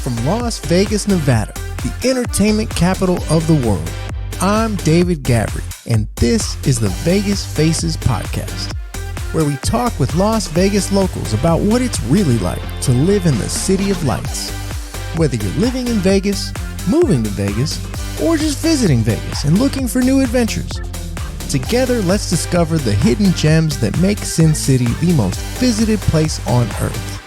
From Las Vegas, Nevada, the entertainment capital of the world, I'm David Gabbry, and this is the Vegas Faces podcast, where we talk with Las Vegas locals about what it's really like to live in the City of Lights. Whether you're living in Vegas, moving to Vegas, or just visiting Vegas and looking for new adventures, together let's discover the hidden gems that make Sin City the most visited place on earth.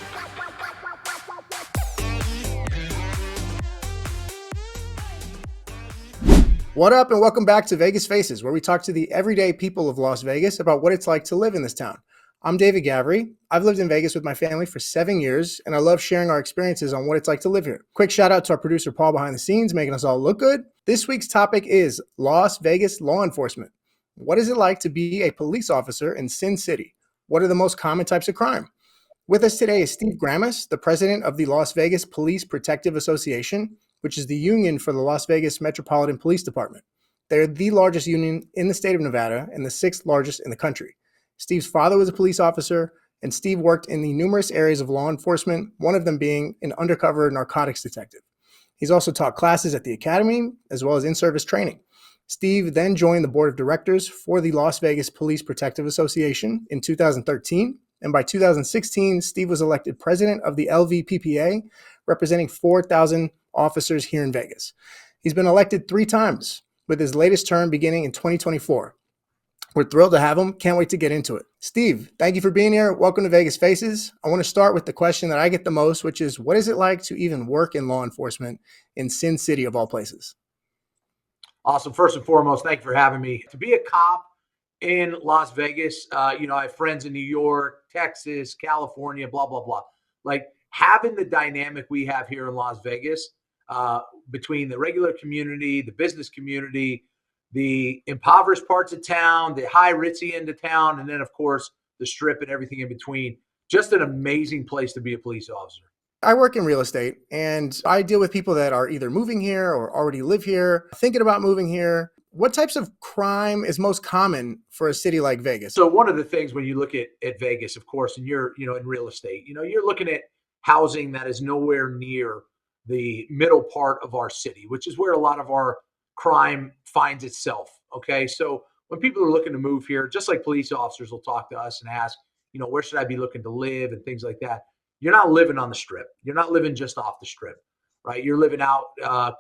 What up, and welcome back to Vegas Faces, where we talk to the everyday people of Las Vegas about what it's like to live in this town. I'm David Gabbry. I've lived in Vegas with my family for 7 years, and I love sharing our experiences on what it's like to live here. Quick shout out to our producer Paul behind the scenes, making us all look good. This week's topic is Las Vegas law enforcement. What is it like to be a police officer in Sin City? What are the most common types of crime? With us today is Steve Grammas, the president of the Las Vegas Police Protective Association, which is the union for the Las Vegas Metropolitan Police Department. They're the largest union in the state of Nevada and the sixth largest in the country. Steve's father was a police officer, and Steve worked in the numerous areas of law enforcement, one of them being an undercover narcotics detective. He's also taught classes at the academy, as well as in-service training. Steve then joined the board of directors for the Las Vegas Police Protective Association in 2013, and by 2016, Steve was elected president of the LVPPA, representing 4,000 officers here in Vegas. He's been elected 3 times, with his latest term beginning in 2024. We're thrilled to have him. Can't wait to get into it. Steve, thank you for being here. Welcome to Vegas Faces. I want to start with the question that I get the most, which is, what is it like to even work in law enforcement in Sin City of all places? Awesome. First and foremost, thank you for having me. To be a cop in Las Vegas, I have friends in New York, Texas, California, blah, blah, blah. Like having the dynamic we have here in Las Vegas, between the regular community, the business community, the impoverished parts of town, the high ritzy end of town, and then, of course, the strip and everything in between. Just an amazing place to be a police officer. I work in real estate, and I deal with people that are either moving here or already live here, thinking about moving here. What types of crime is most common for a city like Vegas? So one of the things when you look at Vegas, of course, and you're, in real estate, you're looking at housing that is nowhere near the middle part of our city, which is where a lot of our crime finds itself. Okay. So when people are looking to move here, just like police officers will talk to us and ask, where should I be looking to live and things like that. You're not living on the strip. You're not living just off the strip, right? You're living out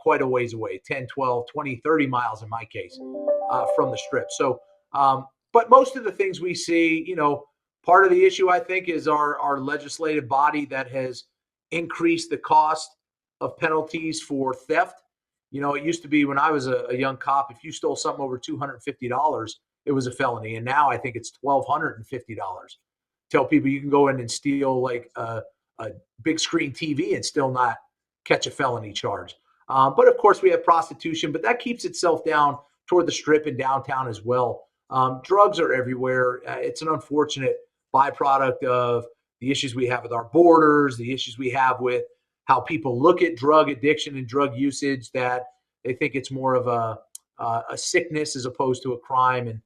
quite a ways away, 10, 12, 20, 30 miles in my case, from the strip. So, but most of the things we see, part of the issue, I think, is our legislative body that has increased the cost of penalties for theft. It used to be when I was a young cop, if you stole something over $250, it was a felony. And now I think it's $1,250. Tell people you can go in and steal like a big screen TV and still not catch a felony charge. But of course we have prostitution, but that keeps itself down toward the strip and downtown as well. Drugs are everywhere. It's an unfortunate byproduct of the issues we have with our borders, the issues we have with how people look at drug addiction and drug usage, that they think it's more of a sickness as opposed to a crime. And,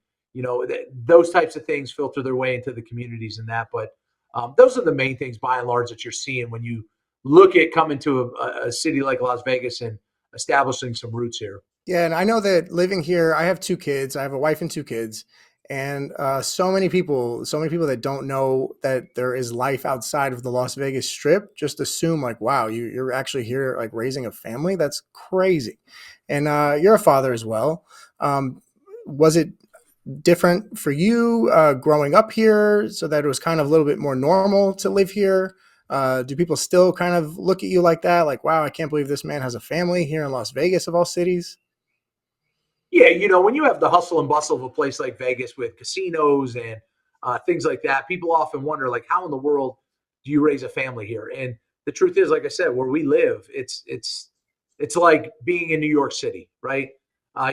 those types of things filter their way into the communities and that. But those are the main things by and large that you're seeing when you look at coming to a city like Las Vegas and establishing some roots here. Yeah, and I know that living here, I have 2 kids. I have a wife and 2 kids. And so many people that don't know that there is life outside of the Las Vegas Strip just assume like, wow, you're actually here like raising a family. That's crazy. And you're a father as well. Was it different for you growing up here so that it was kind of a little bit more normal to live here? Do people still kind of look at you like that? Like, wow, I can't believe this man has a family here in Las Vegas of all cities. Yeah, when you have the hustle and bustle of a place like Vegas with casinos and things like that, people often wonder, like, how in the world do you raise a family here? And the truth is, like I said, where we live, it's like being in New York City, right?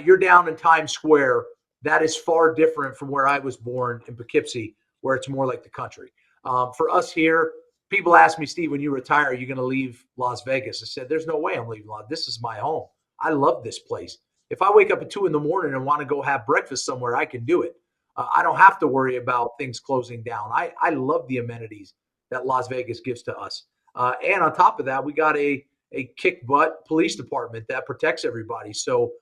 You're down in Times Square. That is far different from where I was born in Poughkeepsie, where it's more like the country. For us here, people ask me, Steve, when you retire, are you going to leave Las Vegas? I said, there's no way I'm leaving Las. This is my home. I love this place. If I wake up at 2 a.m. and want to go have breakfast somewhere, I can do it. I don't have to worry about things closing down. I love the amenities that Las Vegas gives to us. And on top of that, we got an a kick butt police department that protects everybody. So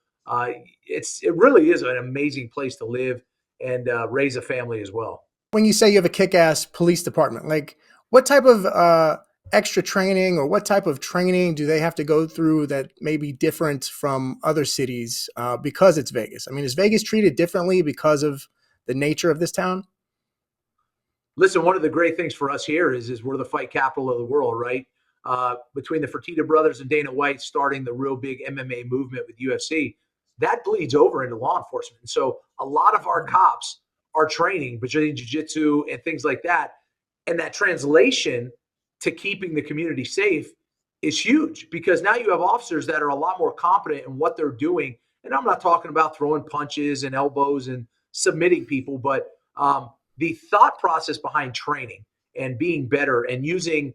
it really is an amazing place to live and raise a family as well. When you say you have a kick-ass police department, like what type of extra training or what type of training do they have to go through that may be different from other cities because it's Vegas? I mean, is Vegas treated differently because of the nature of this town? Listen, one of the great things for us here is we're the fight capital of the world, right? Between the Fertitta brothers and Dana White starting the real big MMA movement with UFC, that bleeds over into law enforcement. And so a lot of our cops are training Brazilian Jiu Jitsu and things like that. And that translation to keeping the community safe is huge because now you have officers that are a lot more competent in what they're doing. And I'm not talking about throwing punches and elbows and submitting people, but the thought process behind training and being better and using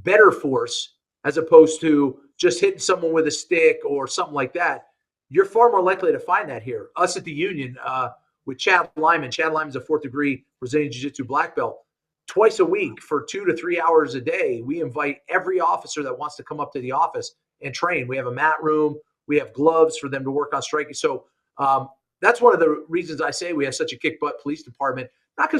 better force as opposed to just hitting someone with a stick or something like that, you're far more likely to find that here. Us at the Union with Chad Lyman. Chad Lyman's a fourth degree Brazilian Jiu Jitsu black belt. Twice a week for 2 to 3 hours a day, we invite every officer that wants to come up to the office and train. We have a mat room, we have gloves for them to work on striking. So that's one of the reasons I say we have such a kick butt police department. Not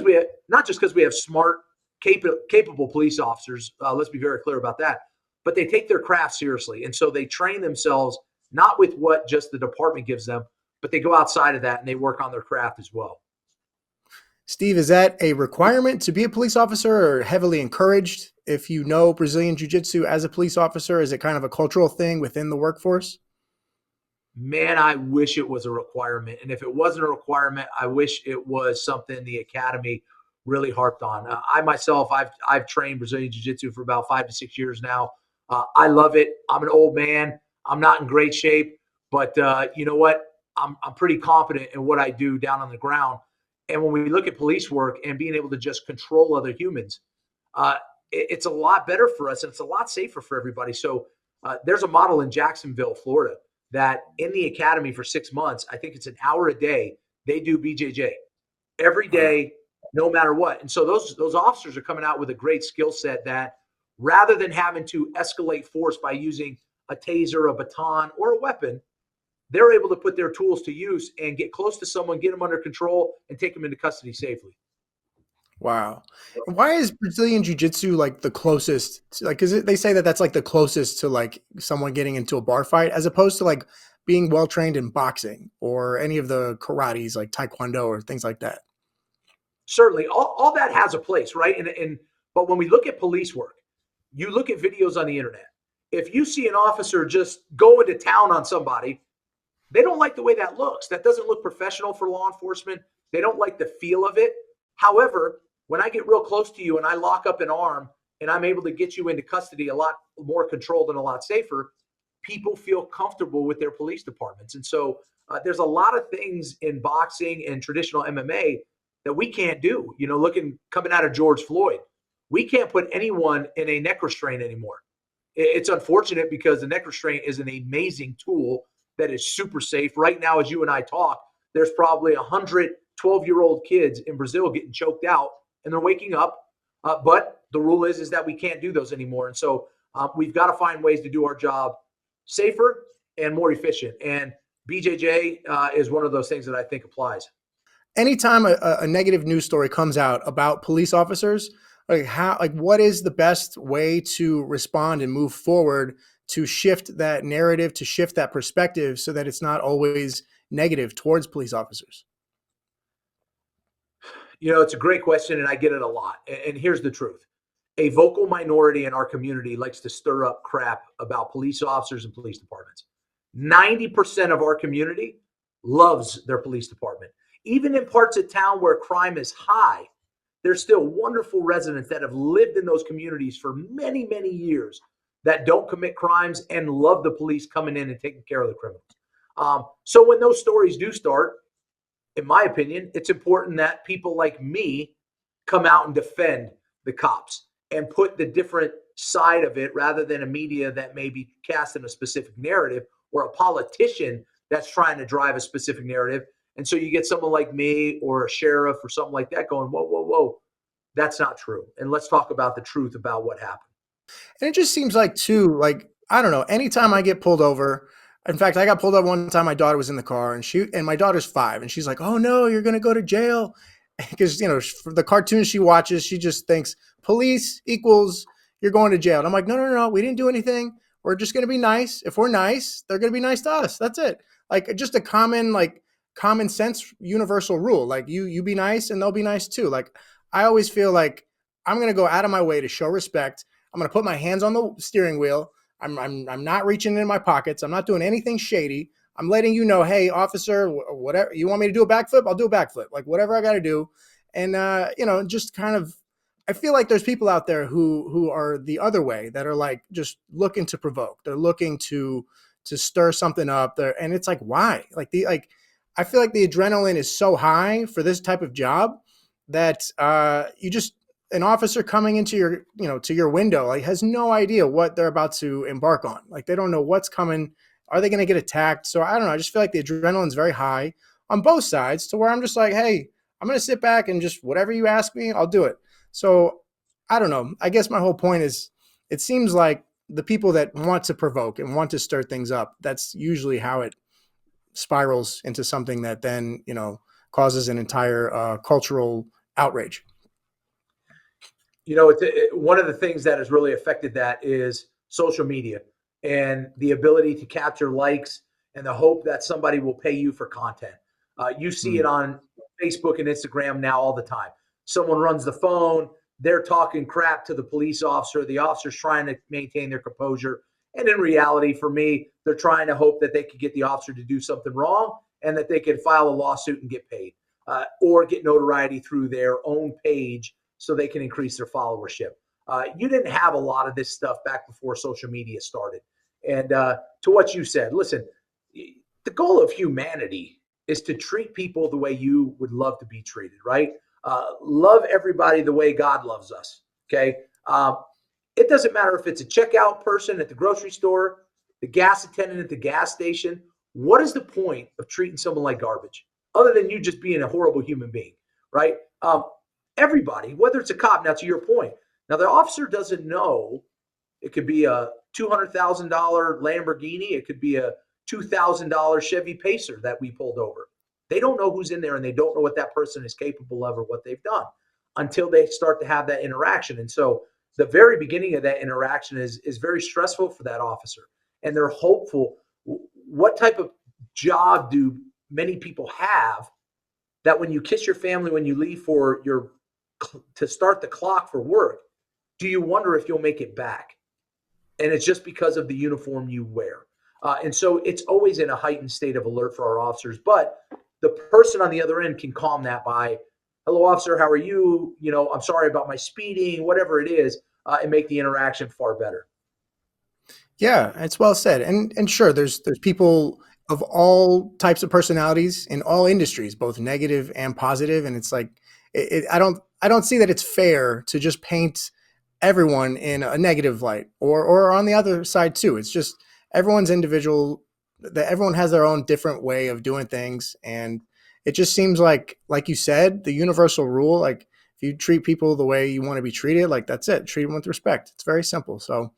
just because we have smart, capable police officers. Let's be very clear about that. But they take their craft seriously, and so they train themselves not with what just the department gives them, but they go outside of that and they work on their craft as well. Steve, is that a requirement to be a police officer or heavily encouraged if you know Brazilian Jiu Jitsu as a police officer? Is it kind of a cultural thing within the workforce? Man, I wish it was a requirement. And if it wasn't a requirement, I wish it was something the academy really harped on. I myself, I've trained Brazilian Jiu Jitsu for about 5 to 6 years now. I love it. I'm an old man. I'm not in great shape, but you know what? I'm pretty confident in what I do down on the ground. And when we look at police work and being able to just control other humans, it's a lot better for us and it's a lot safer for everybody. So there's a model in Jacksonville, Florida, that in the academy for 6 months, I think it's an hour a day, they do BJJ every Wow. day, no matter what. And so those officers are coming out with a great skill set that rather than having to escalate force by using a taser, a baton, or a weapon, they're able to put their tools to use and get close to someone, get them under control, and take them into custody safely. Wow. And why is Brazilian Jiu Jitsu like the closest? Like, because they say that that's like the closest to like someone getting into a bar fight, as opposed to like being well trained in boxing or any of the karates like Taekwondo or things like that. Certainly, all that has a place, right? And but when we look at police work, you look at videos on the internet. If you see an officer just go into town on somebody, they don't like the way that looks. That doesn't look professional for law enforcement. They don't like the feel of it. However, when I get real close to you and I lock up an arm and I'm able to get you into custody a lot more controlled and a lot safer, people feel comfortable with their police departments. And so there's a lot of things in boxing and traditional MMA that we can't do. You know, looking coming out of George Floyd, we can't put anyone in a neck restraint anymore. It's unfortunate because the neck restraint is an amazing tool that is super safe. Right now, as you and I talk, there's probably 112-year-old kids in Brazil getting choked out and they're waking up. But the rule is that we can't do those anymore. And so we've got to find ways to do our job safer and more efficient. And BJJ is one of those things that I think applies. Anytime a negative news story comes out about police officers, like how, like what is the best way to respond and move forward to shift that narrative, to shift that perspective, so that it's not always negative towards police officers? You know, it's a great question, and I get it a lot. And here's the truth: a vocal minority in our community likes to stir up crap about police officers and police departments. 90% of our community loves their police department. Even in parts of town where crime is high, there's still wonderful residents that have lived in those communities for many, many years that don't commit crimes and love the police coming in and taking care of the criminals. So when those stories do start, in my opinion, it's important that people like me come out and defend the cops and put the different side of it rather than a media that may be casting a specific narrative or a politician that's trying to drive a specific narrative. And so you get someone like me or a sheriff or something like that going, whoa, whoa, whoa, that's not true. And let's talk about the truth about what happened. And it just seems like too, like I don't know. Anytime I get pulled over, in fact, I got pulled over one time. My daughter was in the car, and my daughter's 5, and she's like, "Oh no, you're gonna go to jail," because for the cartoons she watches, she just thinks police equals you're going to jail. And I'm like, no, no, no, we didn't do anything. We're just gonna be nice. If we're nice, they're gonna be nice to us. That's it. Like just a common sense universal rule. Like you be nice, and they'll be nice too. Like I always feel like I'm gonna go out of my way to show respect. I'm gonna put my hands on the steering wheel. I'm not reaching in my pockets. I'm not doing anything shady. I'm letting you know, hey, officer, whatever you want me to do a backflip, I'll do a backflip. Like whatever I got to do, and just kind of. I feel like there's people out there who are the other way that are like just looking to provoke. They're looking to stir something up there, and it's like why? I feel like the adrenaline is so high for this type of job that you just an officer coming into your to your window like has no idea what they're about to embark on. Like they don't know what's coming. Are they going to get attacked? So I don't know. I just feel like the adrenaline's very high on both sides to where I'm just like, hey, I'm going to sit back and just whatever you ask me, I'll do it. So I don't know. I guess my whole point is it seems like the people that want to provoke and want to stir things up, that's usually how it spirals into something that then, causes an entire cultural outrage. One of the things that has really affected that is social media and the ability to capture likes and the hope that somebody will pay you for content. You see it Mm. on Facebook and Instagram now all the time. Someone runs the phone, they're talking crap to the police officer. The officer's trying to maintain their composure. And in reality, for me, they're trying to hope that they could get the officer to do something wrong and that they could file a lawsuit and get paid or get notoriety through their own page so they can increase their followership. You didn't have a lot of this stuff back before social media started. And to what you said, listen, the goal of humanity is to treat people the way you would love to be treated, right? Love everybody the way God loves us. Okay. It doesn't matter if it's a checkout person at the grocery store, the gas attendant at the gas station. What is the point of treating someone like garbage other than you just being a horrible human being, right? Everybody, whether it's a cop, now to your point, now the officer doesn't know. It could be a $200,000 Lamborghini. It could be a $2,000 Chevy Pacer that we pulled over. They don't know who's in there and they don't know what that person is capable of or what they've done until they start to have that interaction. And so the very beginning of that interaction is very stressful for that officer. And they're hopeful. What type of job do many people have that when you kiss your family, when you leave for your to start the clock for work, do you wonder if you'll make it back? And it's just because of the uniform you wear. And so it's always in a heightened state of alert for our officers. But the person on the other end can calm that by, hello, officer, how are you? I'm sorry about my speeding, whatever it is, and make the interaction far better. Yeah, it's well said. And sure, there's people of all types of personalities in all industries, both negative and positive. And it's like I don't see that it's fair to just paint everyone in a negative light or on the other side too. It's just everyone's individual that everyone has their own different way of doing things. And it just seems like you said, the universal rule, like if you treat people the way you want to be treated, like that's it. Treat them with respect. It's very simple. So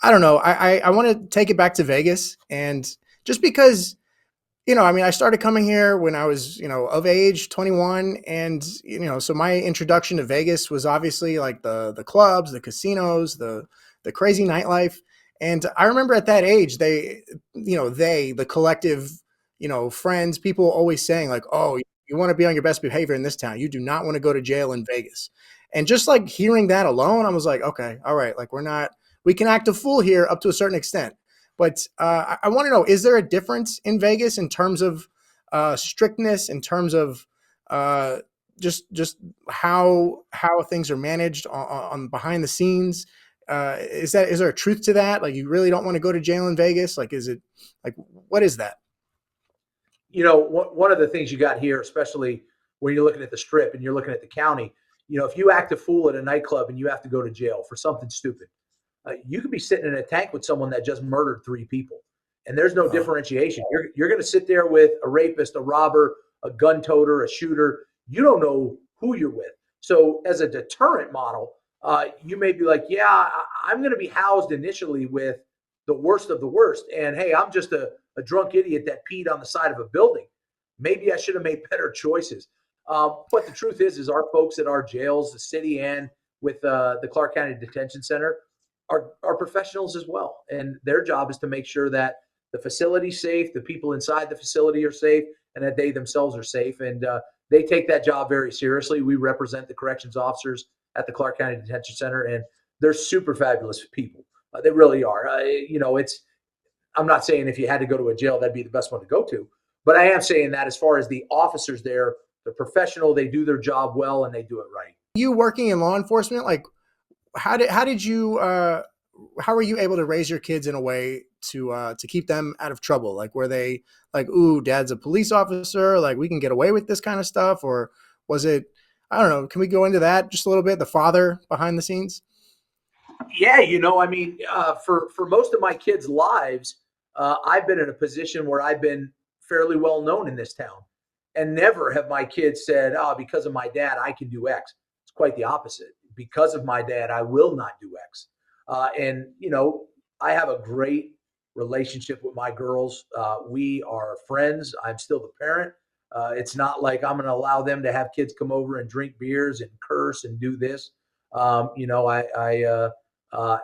I don't know. I want to take it back to Vegas, and just because I mean, I started coming here when I was of age, 21, and so my introduction to Vegas was obviously like the clubs, the casinos, the crazy nightlife, and I remember at that age, the collective, friends, people always saying like, oh, you want to be on your best behavior in this town. You do not want to go to jail in Vegas, and just like hearing that alone, I was like, okay, all right, like we can act a fool here up to a certain extent. But I want to know: is there a difference in Vegas in terms of strictness, in terms of uh, just how things are managed on behind the scenes? Is there a truth to that? Like, you really don't want to go to jail in Vegas? Like, is it like what is that? One of the things you got here, especially when you're looking at the strip and you're looking at the county, if you act a fool at a nightclub and you have to go to jail for something stupid, you could be sitting in a tank with someone that just murdered 3 people, and there's no Oh, differentiation. You're going to sit there with a rapist, a robber, a gun toter, a shooter. You don't know who you're with. So as a deterrent model, you may be like, yeah, I'm going to be housed initially with the worst of the worst. And hey, I'm just a drunk idiot that peed on the side of a building. Maybe I should have made better choices. But the truth is our folks at our jails, the city, and with the Clark County Detention Center are professionals as well. And their job is to make sure that the facility's safe, the people inside the facility are safe, and that they themselves are safe. And they take that job very seriously. We represent the corrections officers at the Clark County Detention Center, and they're super fabulous people. They really are. It's I'm not saying if you had to go to a jail, that'd be the best one to go to. But I am saying that as far as the officers there, they're professional, they do their job well, and they do it right. You working in law enforcement, like how did you how were you able to raise your kids in a way to keep them out of trouble? Like, were they like, ooh, dad's a police officer, like we can get away with this kind of stuff? Or was it, I don't know, can we go into that just a little bit, the father behind the scenes? Yeah, for most of my kids' lives, I've been in a position where I've been fairly well known in this town, and never have my kids said, "Oh, because of my dad, I can do X." It's quite the opposite. Because of my dad, I will not do X. And I have a great relationship with my girls. We are friends. I'm still the parent. It's not like I'm going to allow them to have kids come over and drink beers and curse and do this. I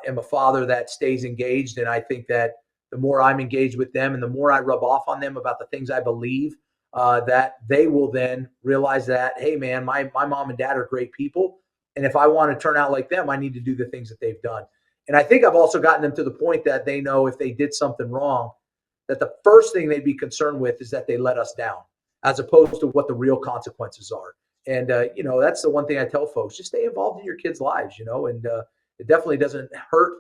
am a father that stays engaged, and I think that the more I'm engaged with them, and the more I rub off on them about the things I believe, that they will then realize that, hey, man, my mom and dad are great people, and if I want to turn out like them, I need to do the things that they've done. And I think I've also gotten them to the point that they know if they did something wrong, that the first thing they'd be concerned with is that they let us down, as opposed to what the real consequences are. And that's the one thing I tell folks: just stay involved in your kids' lives, and it definitely doesn't hurt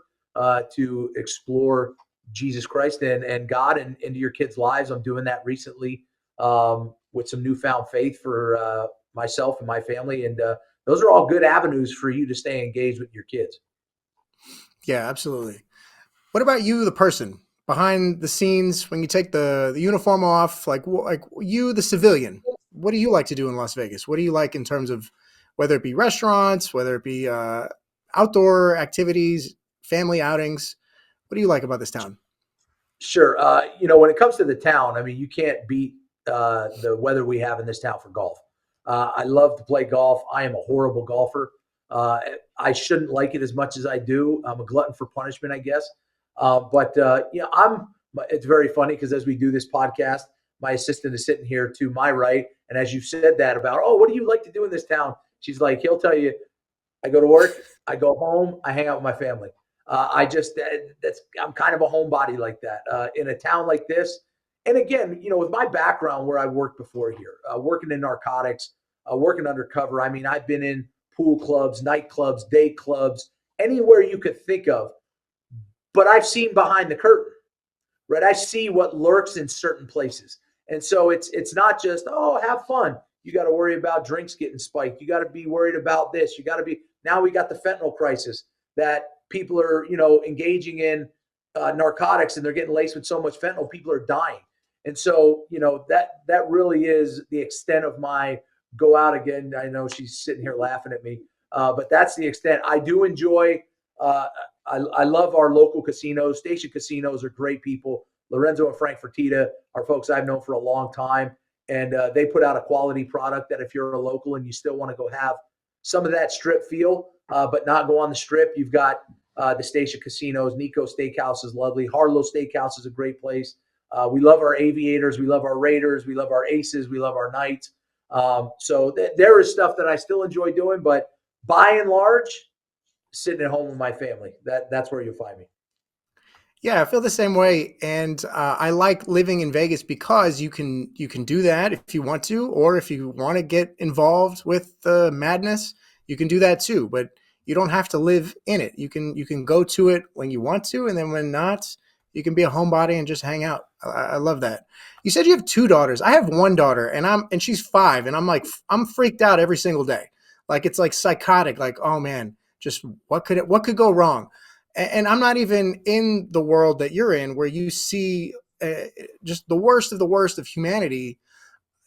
to explore Jesus Christ and God and into your kids' lives. I'm doing that recently with some newfound faith for myself and my family, and those are all good avenues for you to stay engaged with your kids. Yeah, absolutely. What about you, the person behind the scenes when you take the uniform off? Like you, the civilian. What do you like to do in Las Vegas? What do you like in terms of whether it be restaurants, whether it be outdoor activities, family outings? What do you like about this town? Sure. When it comes to the town, I mean, you can't beat the weather we have in this town for golf. I love to play golf. I am a horrible golfer. Uh, I shouldn't like it as much as I do. I'm a glutton for punishment, I guess. But it's very funny because as we do this podcast, my assistant is sitting here to my right. And as you said that about, oh, what do you like to do in this town? She's like, he'll tell you, I go to work, I go home, I hang out with my family. I'm kind of a homebody like that in a town like this. And again, with my background where I worked before here, working in narcotics, working undercover. I mean, I've been in pool clubs, nightclubs, day clubs, anywhere you could think of. But I've seen behind the curtain, right? I see what lurks in certain places, and so it's not just, oh, have fun. You got to worry about drinks getting spiked. You got to be worried about this. You got to be, now we got the fentanyl crisis that people are engaging in narcotics, and they're getting laced with so much fentanyl, people are dying. And so that really is the extent of my go out. Again, I know she's sitting here laughing at me, but that's the extent. I do enjoy. I love our local casinos. Station casinos are great people. Lorenzo and Frank Fertitta are folks I've known for a long time, and they put out a quality product that if you're a local and you still want to go have some of that strip feel, but not go on the strip, you've got the Station casinos. Nico Steakhouse is lovely. Harlow Steakhouse is a great place. We love our Aviators. We love our Raiders. We love our Aces. We love our Knights. There is stuff that I still enjoy doing, but by and large, sitting at home with my family. That's where you'll find me. Yeah, I feel the same way, and I like living in Vegas because you can do that if you want to, or if you want to get involved with the madness, you can do that too. But you don't have to live in it. You can go to it when you want to, and then when not, you can be a homebody and just hang out. I love that. You said you have two daughters. I have one daughter, and she's 5, and I'm freaked out every single day. Like it's like psychotic. Like, oh man, just what could go wrong? And I'm not even in the world that you're in, where you see just the worst of humanity.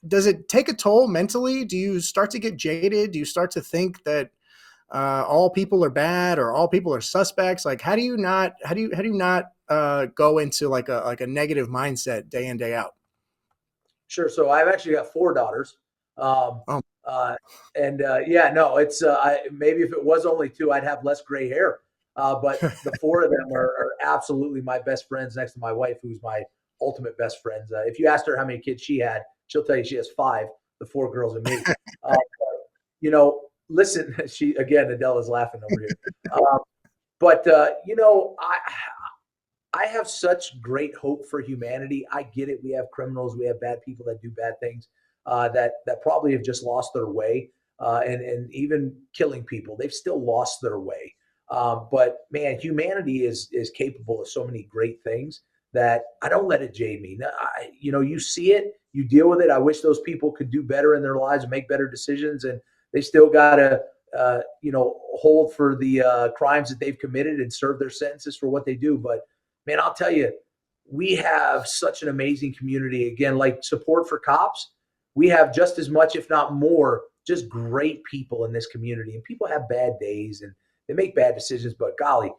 Does it take a toll mentally? Do you start to get jaded? Do you start to think that all people are bad or all people are suspects? Like, how do you not go into like a negative mindset day in day out? Sure. So I've actually got four daughters. Um, Oh, uh, and yeah, no, it's maybe if it was only two, I'd have less gray hair. But the four of them are absolutely my best friends next to my wife, who's my ultimate best friends. If you asked her how many kids she had, she'll tell you she has five, the four girls and me. Uh, Listen, she again, Adele is laughing over here. Um, but I have such great hope for humanity. I get it. We have criminals, we have bad people that do bad things, that probably have just lost their way, and even killing people. They've still lost their way. But man, humanity is capable of so many great things that I don't let it jade me. You see it, you deal with it. I wish those people could do better in their lives and make better decisions, and they still gotta hold for the crimes that they've committed and serve their sentences for what they do. But man, I'll tell you, we have such an amazing community. Again, like support for cops, we have just as much, if not more, just great people in this community. And people have bad days and they make bad decisions. But golly,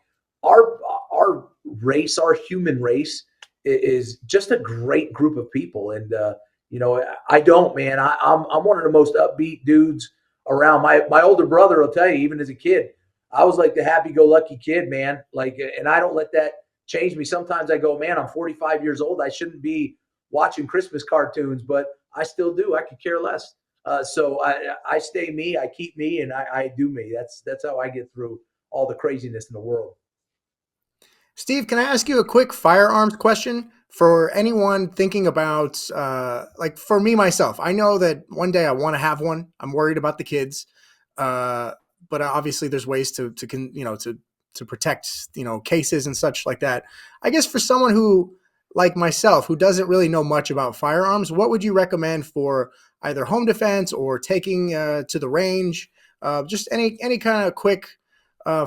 our race, our human race, is just a great group of people. And I don't, man. I'm one of the most upbeat dudes around. My older brother will tell you, even as a kid, I was like the happy-go-lucky kid, man. Like, and I don't let that changed me. Sometimes I go, man, I'm 45 years old. I shouldn't be watching Christmas cartoons, but I still do. I could care less. So I stay me, I keep me, and I do me. That's how I get through all the craziness in the world. Steve, can I ask you a quick firearms question for anyone thinking about, like for me myself? I know that one day I want to have one. I'm worried about the kids, uh, but obviously there's ways to protect cases and such like that. I guess for someone who like myself who doesn't really know much about firearms, what would you recommend for either home defense or taking to the range? Just any kind of quick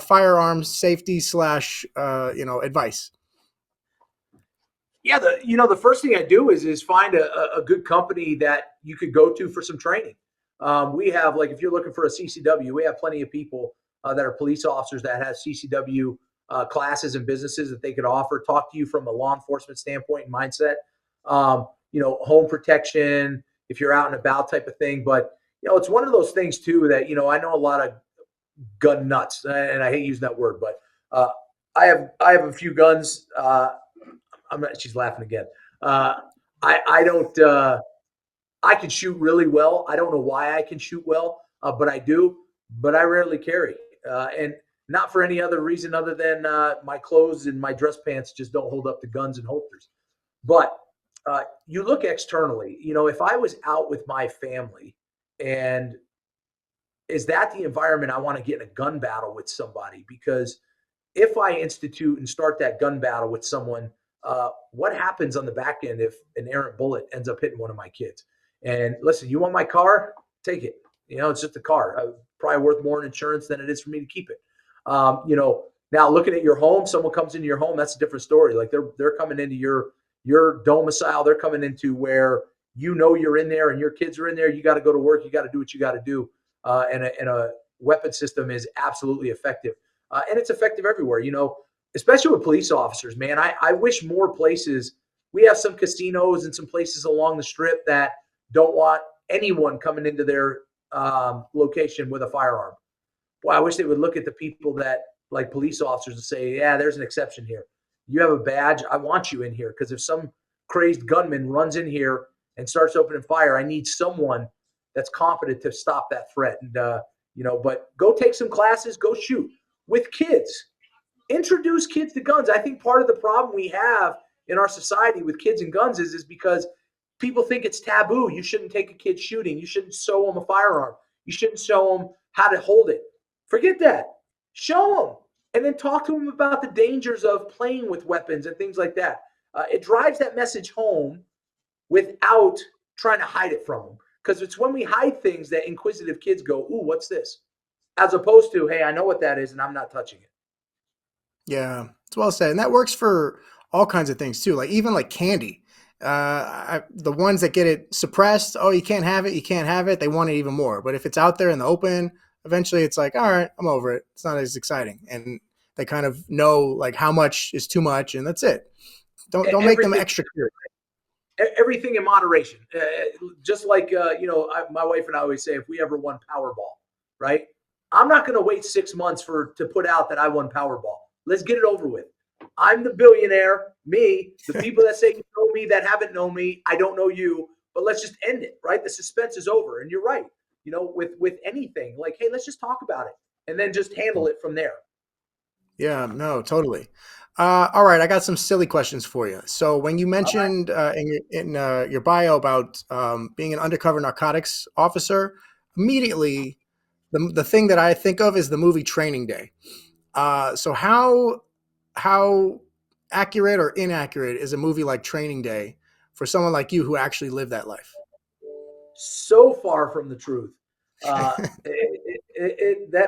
firearms safety slash advice. Yeah, the first thing I do is find a good company that you could go to for some training. We have, like, if you're looking for a CCW, we have plenty of people that are police officers that have CCW classes and businesses that they could offer. Talk to you from a law enforcement standpoint and mindset. Home protection if you're out and about type of thing. But it's one of those things too that I know a lot of gun nuts, and I hate using that word, but uh, I have a few guns. I'm not, she's laughing again. Uh, I don't. I can shoot really well. I don't know why I can shoot well, but I do. But I rarely carry, and not for any other reason other than my clothes and my dress pants just don't hold up to guns and holsters. But you look externally. If I was out with my family, and is that the environment I want to get in a gun battle with somebody? Because if I institute and start that gun battle with someone, what happens on the back end if an errant bullet ends up hitting one of my kids? And listen, you want my car? Take it. It's just a car. Probably worth more in insurance than it is for me to keep it. Now looking at your home, someone comes into your home, that's a different story. Like they're coming into your domicile, they're coming into where you're in there and your kids are in there. You got to go to work. You got to do what you got to do. And a weapon system is absolutely effective. And it's effective everywhere, especially with police officers, man. I wish more places, we have some casinos and some places along the strip that don't want anyone coming into their location with a firearm. Boy, I wish they would look at the people that, like police officers, and say, yeah, there's an exception here. You have a badge. I want you in here because if some crazed gunman runs in here and starts opening fire, I need someone that's competent to stop that threat. And, but go take some classes, go shoot with kids. Introduce kids to guns. I think part of the problem we have in our society with kids and guns is because people think it's taboo. You shouldn't take a kid shooting. You shouldn't show them a firearm. You shouldn't show them how to hold it. Forget that. Show them and then talk to them about the dangers of playing with weapons and things like that. It drives that message home without trying to hide it from them. Because it's when we hide things that inquisitive kids go, ooh, what's this? As opposed to, hey, I know what that is and I'm not touching it. Yeah, it's well said, and that works for all kinds of things too. Like even like candy, the ones that get it suppressed. Oh, you can't have it. You can't have it. They want it even more. But if it's out there in the open, eventually it's like, all right, I'm over it. It's not as exciting. And They kind of know like how much is too much, and that's it. Don't make them Everything, extra curious. everything in moderation. Just like my wife and I always say, if we ever won Powerball, right? I'm not going to wait 6 months to put out that I won Powerball. Let's get it over with. I'm the billionaire. Me, the people that say you know me that haven't known me, I don't know you. But let's just end it, right? The suspense is over, and you're right. With anything, like, hey, let's just talk about it, and then just handle it from there. Yeah, no, totally. All right, I got some silly questions for you. So, when you All right. mentioned in your bio about being an undercover narcotics officer, immediately the thing that I think of is the movie Training Day. So, how accurate or inaccurate is a movie like Training Day for someone like you who actually lived that life? So far from the truth. That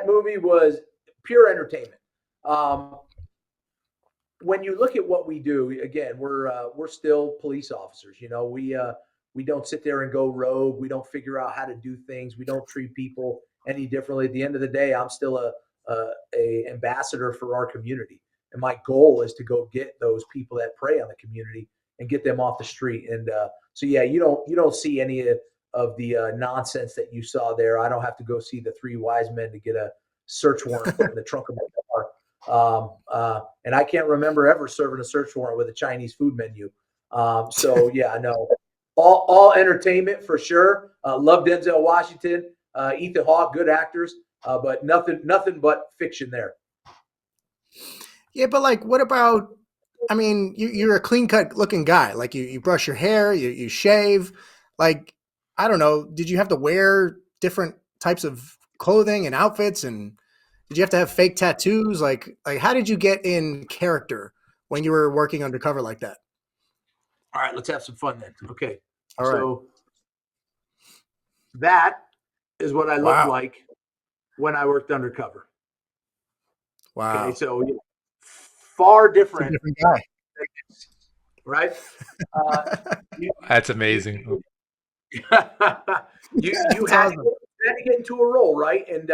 movie was pure entertainment. Um, when you look at what we do, again, we're still police officers. We don't sit there and go rogue. We don't figure out how to do things. We don't treat people any differently. At the end of the day, I'm still a ambassador for our community, and my goal is to go get those people that prey on the community and get them off the street. And so, yeah, you don't see any of the nonsense that you saw there. I don't have to go see the three wise men to get a search warrant put in the trunk of my car. And I can't remember ever serving a search warrant with a Chinese food menu. So yeah, no, all entertainment for sure. Love Denzel Washington, Ethan Hawke, good actors, but nothing but fiction there. Yeah, but like, what about? I mean, you're a clean cut looking guy. Like you brush your hair, you shave. Like, I don't know. Did you have to wear different types of clothing and outfits, and did you have to have fake tattoos? Like how did you get in character when you were working undercover like that? All right, let's have some fun then. Okay, All right. so that is what I looked Wow. like when I worked undercover. Okay, Wow. so far It's a different, different guy. right? Uh, you, That's you, amazing. you It's had to awesome. get into a role, right? And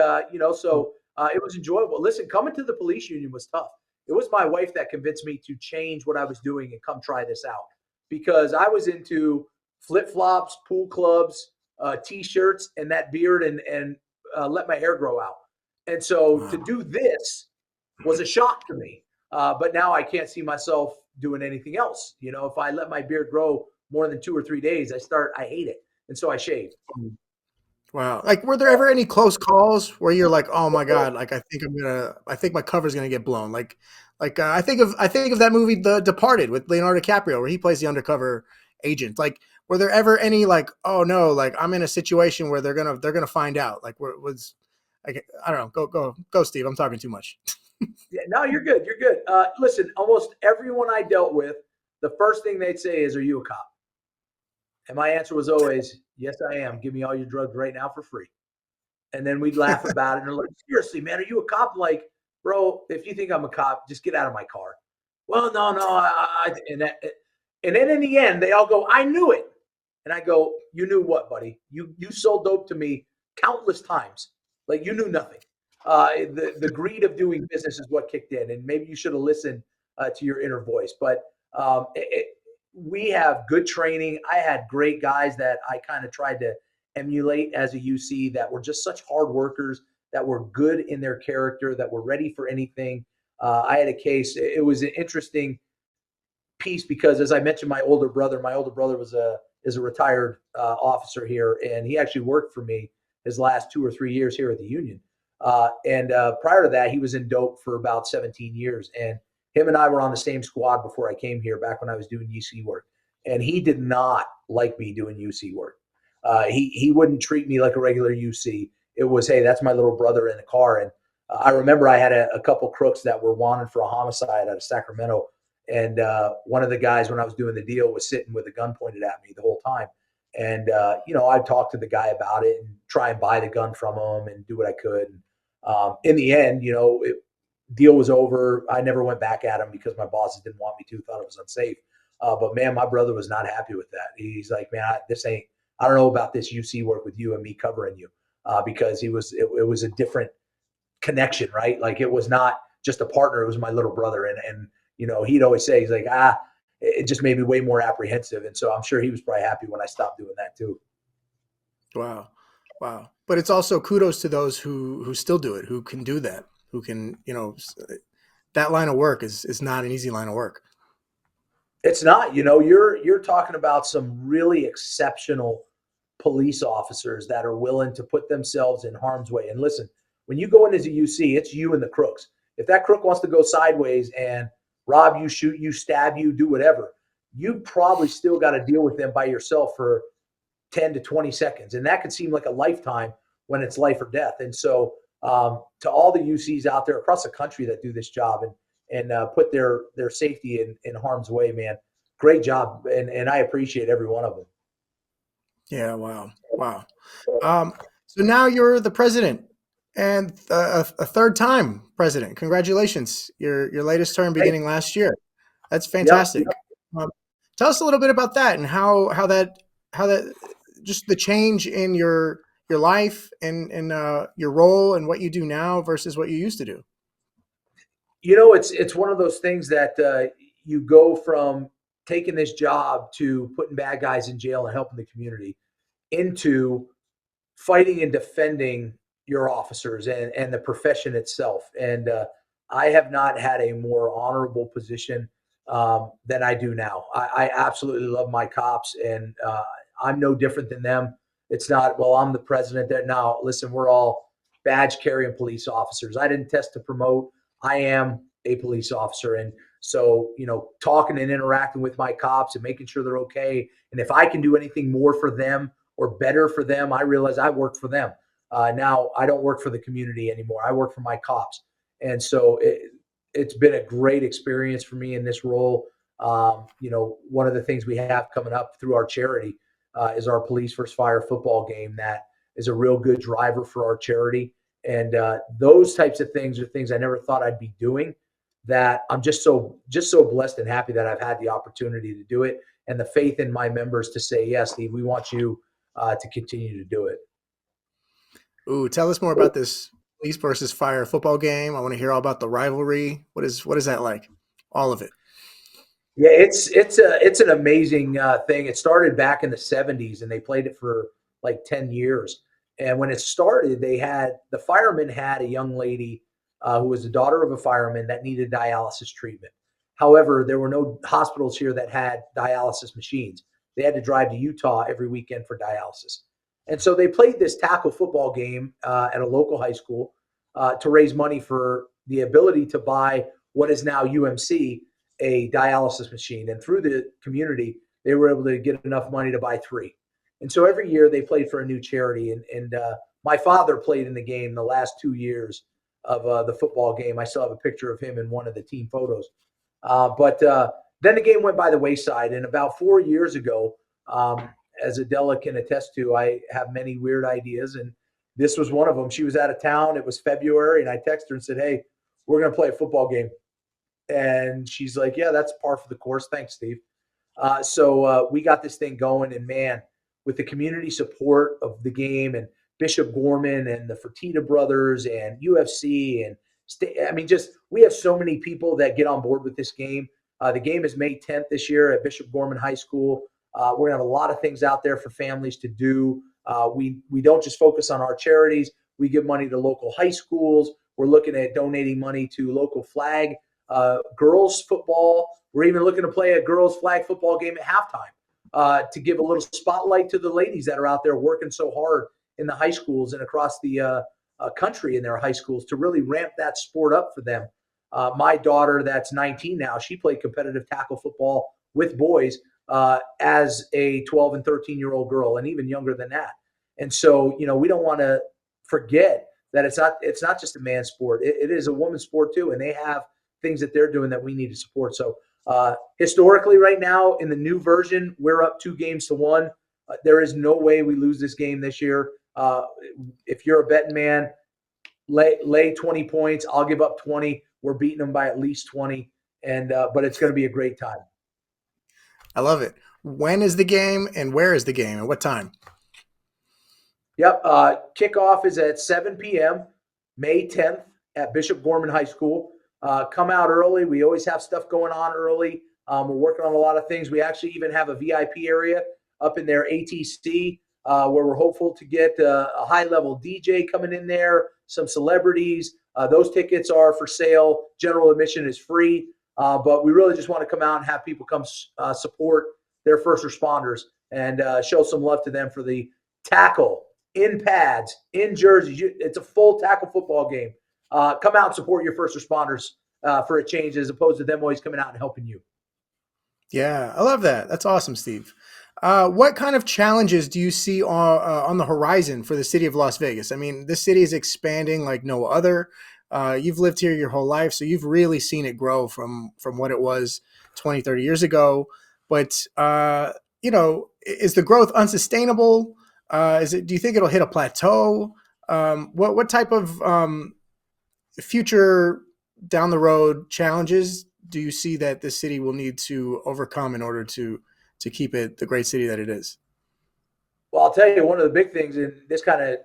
so it was enjoyable. Listen, coming to the police union was tough. It was my wife that convinced me to change what I was doing and come try this out because I was into flip flops, pool clubs, t-shirts, and that beard, and let my hair grow out. And so to Wow. do this was a shock to me. But now I can't see myself doing anything else. If I let my beard grow more than 2 or 3 days, I hate it. And so I shaved. Wow. Like, were there ever any close calls where you're like, "Oh my god, like I think my cover's gonna get blown." I think of that movie, The Departed, with Leonardo DiCaprio, where he plays the undercover agent. Like, were there ever any like, "Oh no, like I'm in a situation where they're gonna find out." Like, where was like I don't know. Go, Steve. I'm talking too much. Yeah, no, you're good. You're good. Listen, almost everyone I dealt with, the first thing they'd say is, "Are you a cop?" And my answer was always, "Yes, I am. Give me all your drugs right now for free." And then we'd laugh about it. And they're like, "Seriously, man, are you a cop?" I'm like, bro, if you think I'm a cop, just get out of my car. Well, no, no. And then in the end, they all go, "I knew it." And I go, "You knew what, buddy? You sold dope to me countless times. Like you knew nothing. The greed of doing business is what kicked in, and maybe you should have listened to your inner voice." But we have good training. I had great guys that I kind of tried to emulate as a UC that were just such hard workers, that were good in their character, that were ready for anything. I had a case. It was an interesting piece because, as I mentioned, my older brother was a is a retired officer here, and he actually worked for me his last 2 or 3 years here at the union. And prior to that, he was in dope for about 17 years, and him and I were on the same squad before I came here, back when I was doing UC work. And he did not like me doing UC work. He wouldn't treat me like a regular UC. It was, hey, that's my little brother in the car. And I remember I had a couple crooks that were wanted for a homicide out of Sacramento, and one of the guys, when I was doing the deal, was sitting with a gun pointed at me the whole time. And I'd talk to the guy about it and try and buy the gun from him and do what I could. And, in the end, deal was over. I never went back at him because my bosses didn't want me to, thought it was unsafe. But man, my brother was not happy with that. He's like, "Man, this ain't. I don't know about this UC work with you and me covering you," because it was a different connection, right? Like it was not just a partner. It was my little brother, and he'd always say, he's like, it just made me way more apprehensive, and so I'm sure he was probably happy when I stopped doing that too. Wow. Wow. But it's also kudos to those who still do it, who can do that, who can, that line of work is not an easy line of work. It's not, you're talking about some really exceptional police officers that are willing to put themselves in harm's way. And listen, when you go in as a UC, it's you and the crooks. If that crook wants to go sideways and rob you, shoot you, stab you, do whatever, you probably still got to deal with them by yourself for 10 to 20 seconds. And that could seem like a lifetime when it's life or death. And so, to all the UCs out there across the country that do this job and put their safety in harm's way, man, great job. And I appreciate every one of them. Yeah. Wow. Wow. So now you're the president and a third time president. Congratulations. Your latest term beginning last year. That's Yep. Yep. fantastic. Um, Tell us a little bit about that and how that just the change in your life and your role and what you do now versus what you used to do. It's one of those things that you go from taking this job to putting bad guys in jail and helping the community into fighting and defending your officers and the profession itself. And I have not had a more honorable position than I do now. I absolutely love my cops, and I'm no different than them. It's not, well, I'm the president there. Now, listen, we're all badge carrying police officers. I didn't test to promote. I am a police officer. And so, talking and interacting with my cops and making sure they're okay. And if I can do anything more for them or better for them, I realize I work for them. Now I don't work for the community anymore. I work for my cops. And so it's been a great experience for me in this role. One of the things we have coming up through our charity is our Police vs. Fire football game. That is a real good driver for our charity. And those types of things are things I never thought I'd be doing, that I'm just so blessed and happy that I've had the opportunity to do it, and the faith in my members to say, yes, Steve, we want you to continue to do it. Ooh, tell us more about this police versus fire football game. I want to hear all about the rivalry. What is that like? All of it. Yeah, it's an amazing thing. It started back in the '70s, and they played it for like 10 years. And when it started, the firemen had a young lady who was the daughter of a fireman that needed dialysis treatment. However, there were no hospitals here that had dialysis machines. They had to drive to Utah every weekend for dialysis. And so they played this tackle football game at a local high school to raise money for the ability to buy what is now UMC, a dialysis machine. And through the community, they were able to get enough money to buy three. And so every year they played for a new charity. And my father played in the game the last 2 years of the football game. I still have a picture of him in one of the team photos. But then the game went by the wayside. And about 4 years ago, as Adela can attest to, I have many weird ideas. And this was one of them. She was out of town. It was February. And I texted her and said, hey, we're going to play a football game. And she's like, yeah, that's par for the course. Thanks, Steve. So we got this thing going. And man, with the community support of the game and Bishop Gorman and the Fertitta brothers and UFC and just we have so many people that get on board with this game. The game is May 10th this year at Bishop Gorman High School. We're gonna have a lot of things out there for families to do. We don't just focus on our charities. We give money to local high schools. We're looking at donating money to local flag girls football. We're even looking to play a girls flag football game at halftime to give a little spotlight to the ladies that are out there working so hard in the high schools and across the country in their high schools to really ramp that sport up for them. My daughter, that's 19 now, she played competitive tackle football with boys as a 12 and 13-year-old girl, and even younger than that. And so, we don't want to forget that it's not just a man's sport. It is a woman's sport too, and they have things that they're doing that we need to support. So historically, right now in the new version, we're up 2-1. There is no way we lose this game this year. If you're a betting man, lay 20 points. I'll give up 20. We're beating them by at least 20, but it's going to be a great time. I love it. When is the game and where is the game and what time? Yep. Kickoff is at 7 p.m. May 10th at Bishop Gorman High School. Come out early. We always have stuff going on early. We're working on a lot of things. We actually even have a VIP area up in their ATC where we're hopeful to get a high-level DJ coming in there, some celebrities. Those tickets are for sale. General admission is free. But we really just want to come out and have people come support their first responders and show some love to them for the tackle in pads, in jerseys. It's a full tackle football game. Come out and support your first responders for a change as opposed to them always coming out and helping you. Yeah, I love that. That's awesome, Steve. What kind of challenges do you see on the horizon for the city of Las Vegas? I mean, this city is expanding like no other. You've lived here your whole life, so you've really seen it grow from what it was 20, 30 years ago. But, is the growth unsustainable? Do you think it'll hit a plateau? What type of future down the road challenges do you see that the city will need to overcome in order to keep it the great city that it is? Well, I'll tell you one of the big things, and this kind of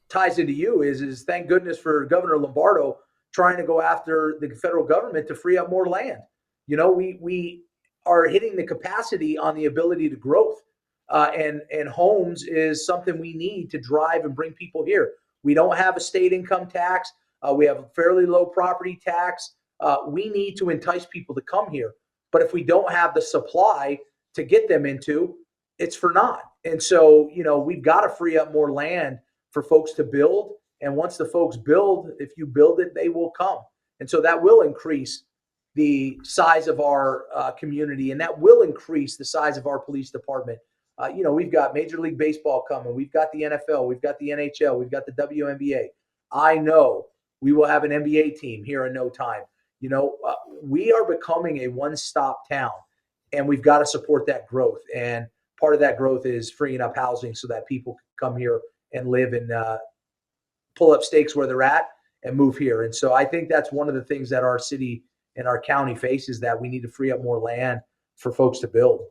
ties into you, is thank goodness for Governor Lombardo trying to go after the federal government to free up more land. We are hitting the capacity on the ability to growth, and homes is something we need to drive and bring people here. We don't have a state income tax. We have a fairly low property tax. We need to entice people to come here. But if we don't have the supply to get them into, it's for naught. And so, we've got to free up more land for folks to build. And once the folks build, if you build it, they will come. And so that will increase the size of our community, and that will increase the size of our police department. We've got Major League Baseball coming. We've got the NFL. We've got the NHL. We've got the WNBA. I know we will have an NBA team here in no time. We are becoming a one-stop town, and we've got to support that growth. And part of that growth is freeing up housing so that people can come here and live and pull up stakes where they're at and move here. And so I think that's one of the things that our city and our county faces, that we need to free up more land for folks to build.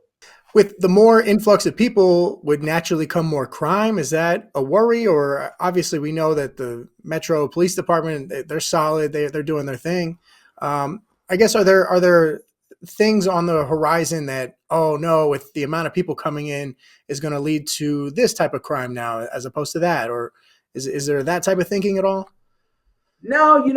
With the more influx of people would naturally come more crime. Is that a worry? Or obviously we know that the Metro Police Department, they're solid. They're doing their thing. I guess, are there things on the horizon that, oh no, with the amount of people coming in is going to lead to this type of crime now as opposed to that? Or is there that type of thinking at all? No, when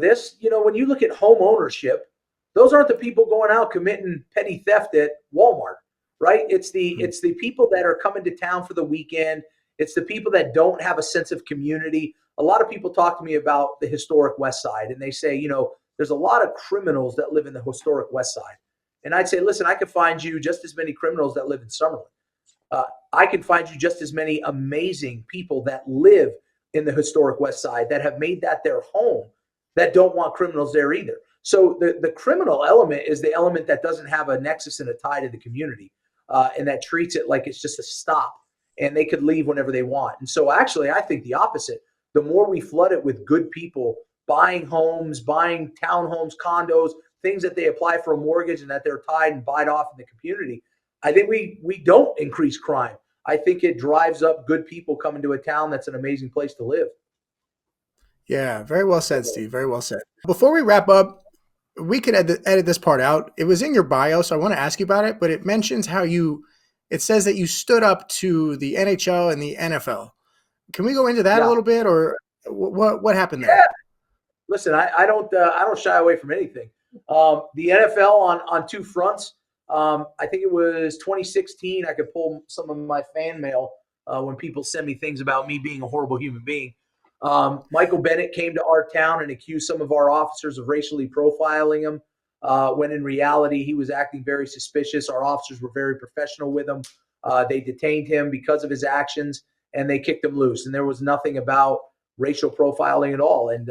this, when you look at home ownership, those aren't the people going out committing petty theft at Walmart, right? It's the people that are coming to town for the weekend. It's the people that don't have a sense of community. A lot of people talk to me about the historic West Side, and they say, there's a lot of criminals that live in the historic West Side. And I'd say, listen, I could find you just as many criminals that live in Summerlin. I can find you just as many amazing people that live in the historic West Side that have made that their home, that don't want criminals there either. So the criminal element is the element that doesn't have a nexus and a tie to the community, and that treats it like it's just a stop and they could leave whenever they want. And so actually, I think the opposite. The more we flood it with good people buying homes, buying townhomes, condos, things that they apply for a mortgage and that they're tied and bite off in the community, I think we don't increase crime. I think it drives up good people coming to a town that's an amazing place to live. Yeah, very well said, Steve. Very well said. Before we wrap up, we could edit this part out. It was in your bio, so I want to ask you about it, but it mentions it says that you stood up to the NHL and the NFL. Can we go into that a Yeah. little bit, or what happened there? Yeah. Listen, I don't shy away from anything. The NFL on two fronts. I think it was 2016. I could pull some of my fan mail when people send me things about me being a horrible human being. Michael Bennett came to our town and accused some of our officers of racially profiling him, when in reality he was acting very suspicious. Our officers were very professional with him. They detained him because of his actions, and they kicked him loose. And there was nothing about racial profiling at all. And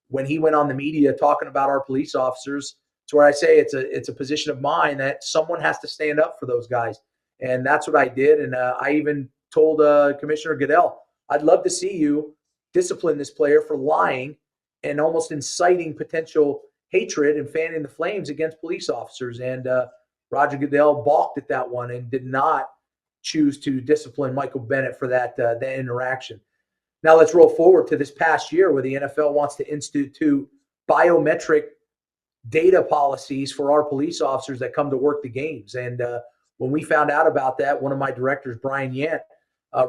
when he went on the media talking about our police officers, it's where I say it's a position of mine that someone has to stand up for those guys. And that's what I did. And I even told Commissioner Goodell, I'd love to see you discipline this player for lying and almost inciting potential hatred and fanning the flames against police officers. And Roger Goodell balked at that one and did not choose to discipline Michael Bennett for that interaction. Now let's roll forward to this past year where the NFL wants to institute biometric data policies for our police officers that come to work the games. And when we found out about that, one of my directors, Brian Yant,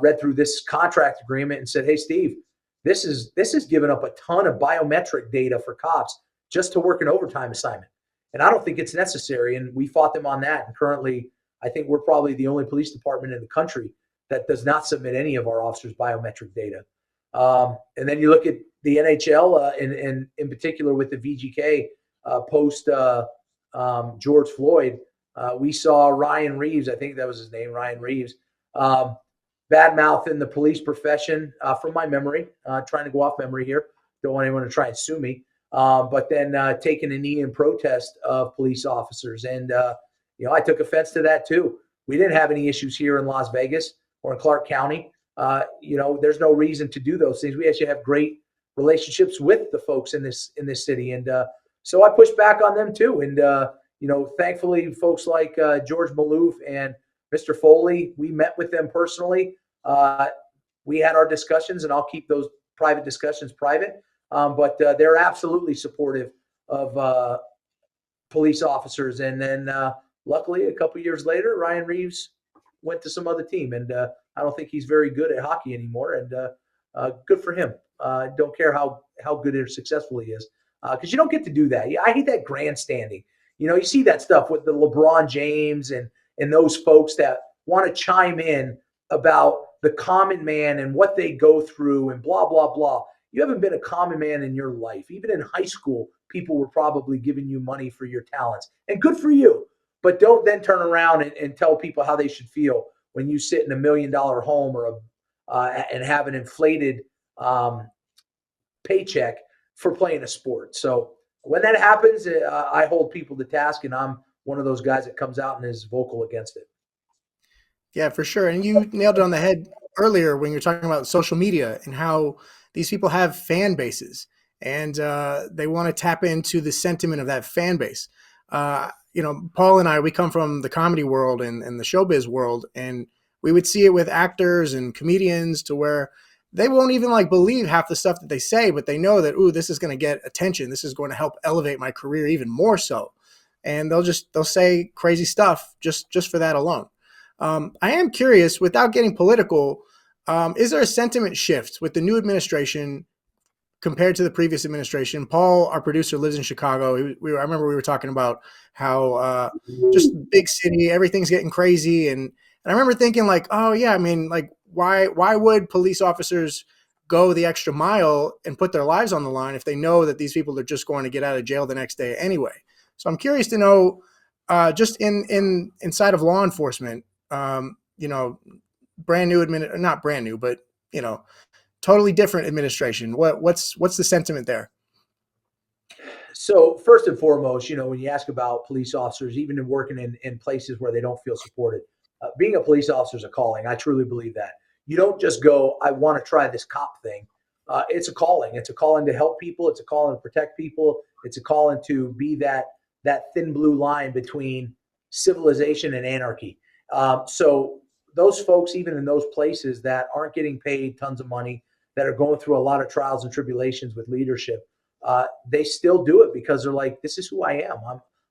read through this contract agreement and said, "Hey, Steve, this is giving up a ton of biometric data for cops just to work an overtime assignment, and I don't think it's necessary." And we fought them on that. And currently, I think we're probably the only police department in the country that does not submit any of our officers' biometric data. And then you look at the NHL, and in particular with the VGK post George Floyd, we saw Ryan Reeves, I think that was his name, Ryan Reeves, badmouth in the police profession, from my memory, trying to go off memory here. Don't want anyone to try and sue me. But then taking a knee in protest of police officers. And, I took offense to that too. We didn't have any issues here in Las Vegas or in Clark County. There's no reason to do those things. We actually have great relationships with the folks in this city. And so I pushed back on them too. And, thankfully, folks like George Maloof and Mr. Foley, we met with them personally. We had our discussions, and I'll keep those private discussions private. But they're absolutely supportive of police officers. And then luckily, a couple years later, Ryan Reeves went to some other team. And I don't think he's very good at hockey anymore. And good for him. Don't care how good or successful he is, because you don't get to do that. I hate that grandstanding. You see that stuff with the LeBron James and those folks that want to chime in about the common man and what they go through and blah, blah, blah. You haven't been a common man in your life. Even in high school, people were probably giving you money for your talents, and good for you. But don't then turn around and tell people how they should feel when you sit in $1 million home or and have an inflated paycheck for playing a sport. So when that happens, I hold people to task, and I'm one of those guys that comes out and is vocal against it. Yeah, for sure. And you nailed it on the head earlier when you're talking about social media and how these people have fan bases, and they want to tap into the sentiment of that fan base. Paul and I, we come from the comedy world and the showbiz world, and we would see it with actors and comedians to where they won't even believe half the stuff that they say, but they know that, ooh, this is going to get attention. This is going to help elevate my career even more so. And they'll say crazy stuff just for that alone. I am curious, without getting political, is there a sentiment shift with the new administration compared to the previous administration? Paul, our producer, lives in Chicago. I remember we were talking about how just big city, everything's getting crazy. And I remember thinking oh yeah, I mean, why would police officers go the extra mile and put their lives on the line if they know that these people are just going to get out of jail the next day anyway? So I'm curious to know, just inside of law enforcement, brand new not brand new, but totally different administration. What's the sentiment there? So first and foremost, when you ask about police officers, even in working in places where they don't feel supported, being a police officer is a calling. I truly believe that. You don't just go, I want to try this cop thing. It's a calling. It's a calling to help people. It's a calling to protect people. It's a calling to be that thin blue line between civilization and anarchy. So those folks, even in those places that aren't getting paid tons of money, that are going through a lot of trials and tribulations with leadership, they still do it because they're like, this is who I am.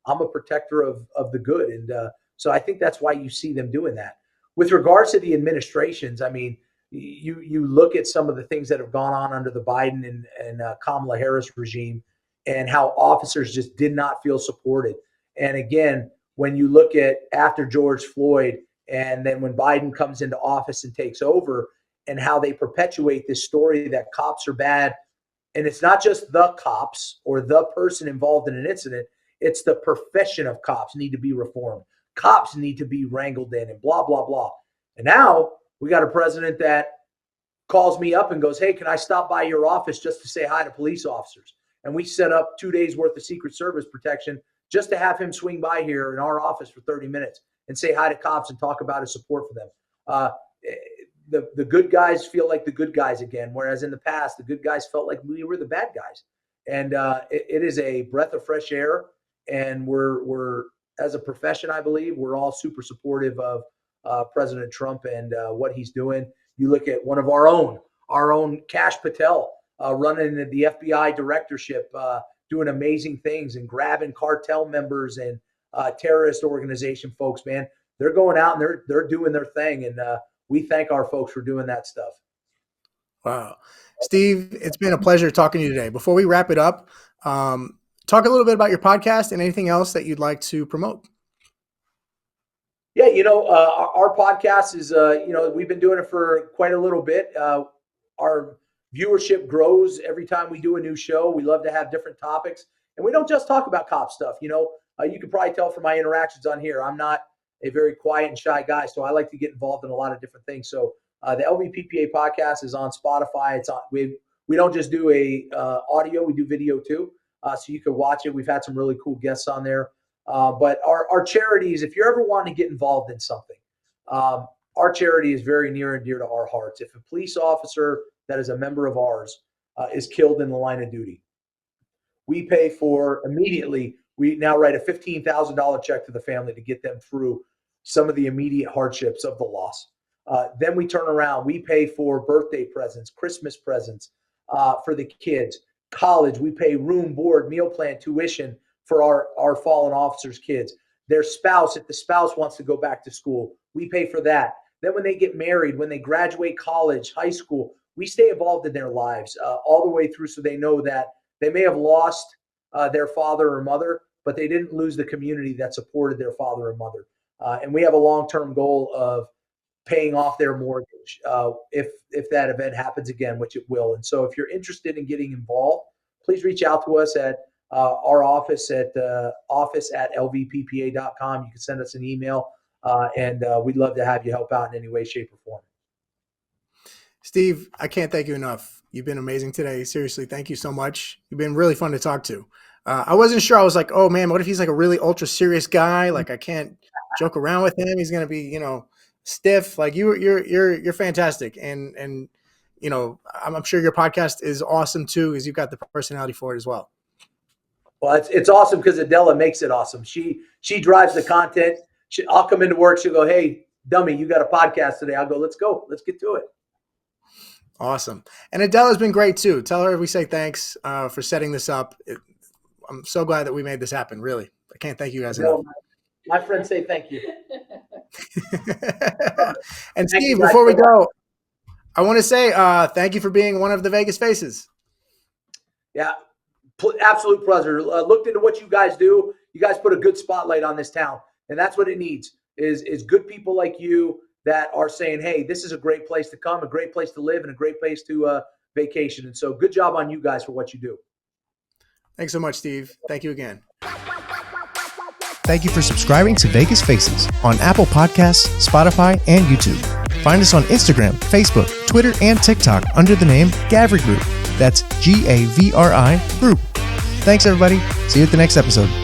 I'm a protector of the good. And so I think that's why you see them doing that. With regards to the administrations, I mean, you look at some of the things that have gone on under the Biden and Kamala Harris regime, and how officers just did not feel supported. And again, when you look at after George Floyd, and then when Biden comes into office and takes over, and how they perpetuate this story that cops are bad. And it's not just the cops or the person involved in an incident. It's the profession of cops need to be reformed. Cops need to be wrangled in and blah, blah, blah. And now we got a president that calls me up and goes, hey, can I stop by your office just to say hi to police officers? And we set up 2 days worth of Secret Service protection just to have him swing by here in our office for 30 minutes and say hi to cops and talk about his support for them. The good guys feel like the good guys again, whereas in the past, the good guys felt like we were the bad guys. And it is a breath of fresh air. And we're as a profession, I believe, we're all super supportive of President Trump and what he's doing. You look at one of our own Kash Patel, running the FBI directorship, doing amazing things and grabbing cartel members and terrorist organization folks, man. They're going out and they're doing their thing. And we thank our folks for doing that stuff. Wow. Steve, it's been a pleasure talking to you today. Before we wrap it up, talk a little bit about your podcast and anything else that you'd like to promote. Yeah, our podcast is, we've been doing it for quite a little bit. Our viewership grows every time we do a new show. We love to have different topics, and we don't just talk about cop stuff. You can probably tell from my interactions on here, I'm not a very quiet and shy guy, so I like to get involved in a lot of different things. So the LVPPA podcast is on Spotify. It's on. We don't just do audio; we do video too. So you can watch it. We've had some really cool guests on there. But our charities, if you're ever wanting to get involved in something, our charity is very near and dear to our hearts. If a police officer that is a member of ours is killed in the line of duty, we pay for immediately. We now write a $15,000 check to the family to get them through some of the immediate hardships of the loss. Then we turn around. We pay for birthday presents, Christmas presents for the kids. College, we pay room, board, meal plan, tuition for our fallen officers' kids. Their spouse, if the spouse wants to go back to school, we pay for that. Then when they get married, when they graduate college, high school, we stay involved in their lives all the way through, so they know that they may have lost their father or mother, but they didn't lose the community that supported their father or mother. And we have a long-term goal of paying off their mortgage if that event happens again, which it will. And so if you're interested in getting involved, please reach out to us at our office at lvppa.com. You can send us an email, and we'd love to have you help out in any way, shape, or form. Steve, I can't thank you enough. You've been amazing today. Seriously, thank you so much. You've been really fun to talk to. I wasn't sure. I was like, oh man, what if he's like a really ultra serious guy? Like I can't joke around with him. He's going to be, stiff. Like you're fantastic. And I'm sure your podcast is awesome too, because you've got the personality for it as well. Well, it's awesome because Adela makes it awesome. She drives the content. I'll come into work. She'll go, hey, dummy, you got a podcast today. I'll go, let's go. Let's get to it. Awesome. And Adela's been great too. Tell her we say thanks for setting this up. I'm so glad that we made this happen. Really. I can't thank you guys enough. My friends say thank you. And Steve, before we go, I want to say thank you for being one of the Vegas Faces. Yeah, absolute pleasure. Looked into what you guys do. You guys put a good spotlight on this town, and that's what it needs is good people like you that are saying, hey, this is a great place to come, a great place to live, and a great place to vacation. And so good job on you guys for what you do. Thanks so much, Steve. Thank you again. Thank you for subscribing to Vegas Faces on Apple Podcasts, Spotify, and YouTube. Find us on Instagram, Facebook, Twitter, and TikTok under the name Gavry Group. That's Gavri Group. Thanks, everybody. See you at the next episode.